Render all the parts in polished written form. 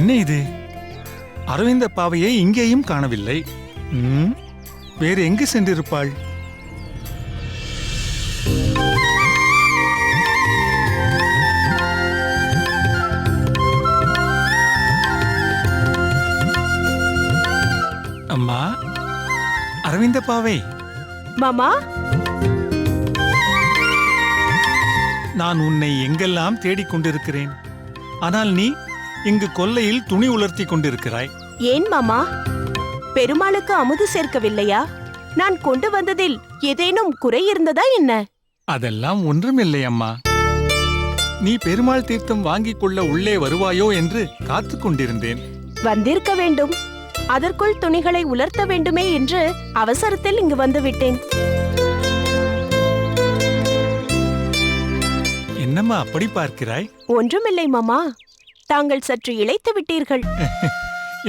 என்ன இது? அரவிந்த பாவையை இங்கேயும் காணவில்லை. வேறு எங்கு சென்றிருப்பாள்? அம்மா, அரவிந்த பாவை. மாமா, நான் உன்னை எங்கெல்லாம் தேடிக்கொண்டிருக்கிறேன். ஆனால் நீ இங்கு கொல்லையில் துணி உலர்த்தி கொண்டிருக்கிறாய். ஏன் மாமா, பெருமாளுக்கு அமுது சேர்க்கவில்லையா? நான் கொண்டு வந்ததில் ஏதேனும் குறை இருந்ததா என்ன? அதெல்லாம் ஒன்றுமில்லை அம்மா. நீ பெருமாள் தீர்த்தம் வாங்கிக் கொள்ள உள்ளே வருவாயோ என்று காத்துக் கொண்டிருந்தேன். வந்திருக்க வேண்டும். அதற்குள் துணிகளை உலர்த்த வேண்டுமே என்று அவசரத்தில் இங்கு வந்துவிட்டேன். என்னம்மா அப்படி பார்க்கிறாய்? ஒன்றுமில்லை மாமா, தாங்கள் சற்று இளைத்து விட்டீர்கள்.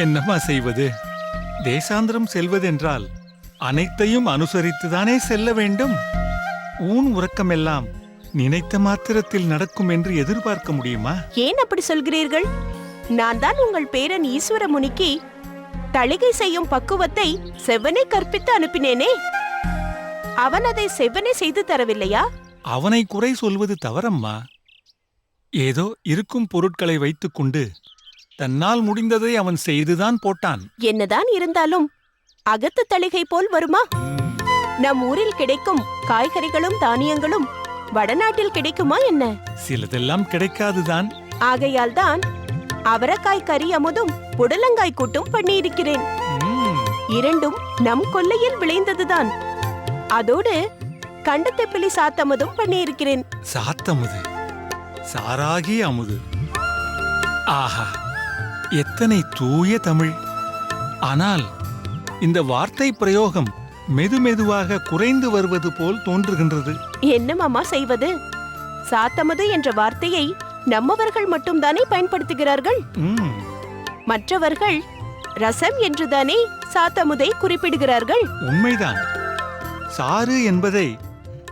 என்னம்மா செய்வது? தேசாந்திரம் செல்வதென்றால் அனைத்தையும் அனுசரித்துதானே செல்ல வேண்டும். ஊன் உறக்கமெல்லாம் நினைத்த மாத்திரத்தில் நடக்கும் என்று எதிர்பார்க்க முடியுமா? ஏன் அப்படி சொல்கிறீர்கள்? நான் தான் உங்கள் பேரன் ஈஸ்வர முனிக்கு தளிகை செய்யும் பக்குவத்தை செவ்வனே கற்பித்து அனுப்பினேனே. அவன் அதை செவ்வனே செய்து தரவில்லையா? அவனை குறை சொல்வது தவறம்மா. ஏதோ இருக்கும் பொருட்களை வைத்துக்கொண்டு தன்னால் முடிந்ததை அவன் செய்துதான் போட்டான். என்னதான் இருந்தாலும் அகத்து தளிகை போல் வருமா? நம் ஊரில் கிடைக்கும் காய்கறிகளும் தானியங்களும் வடநாட்டில் கிடைக்குமா என்ன? சிலதெல்லாம் கிடைக்காதுதான். ஆகையால் தான் அவரைக்காய் கறி அமுதும் புடலங்காய் கூட்டும் பண்ணியிருக்கிறேன். இரண்டும் நம் கொல்லையில் விளைந்ததுதான். அதோடு கண்டத்தெப்பிலி சாத்தமுதும் பண்ணியிருக்கிறேன். சாத்தமுது, சாராகி அமுது. ஆஹா, எத்தனை தூய தமிழ்! ஆனால் இந்த வார்த்தை பிரயோகம் மெதுமெதுவாக குறைந்து வருவது போல் தோன்றுகின்றது. என்ன மாமா செய்வது? சாத்தமது என்ற வார்த்தையை நம்மவர்கள் மட்டும்தானே பயன்படுத்துகிறார்கள். மற்றவர்கள் ரசம் என்றுதானே சாத்தமுதை குறிப்பிடுகிறார்கள். உண்மைதான். சாறு என்பதை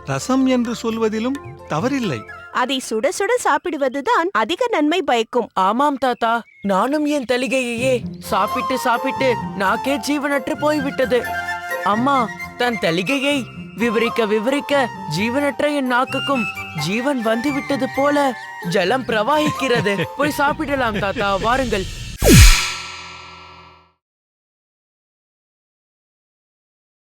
ரசம் என்று சொல்வதிலும் தவறில்லை. அதை சுட சுட சாப்பிடுவதுதான் அதிக நன்மை பயக்கும். ஆமாம் தாத்தா, நானும் என் தலிகையையே சாப்பிட்டு சாப்பிட்டு நாக்கே ஜீவனற்று போய்விட்டது. அம்மா, தன் தலிகையை விவரிக்க விவரிக்க ஜீவனற்ற என் நாக்குக்கும் ஜீவன் வந்து விட்டது போல ஜலம் பிரவாகிக்கிறது. போய் சாப்பிடலாம் தாத்தா, வாருங்கள்.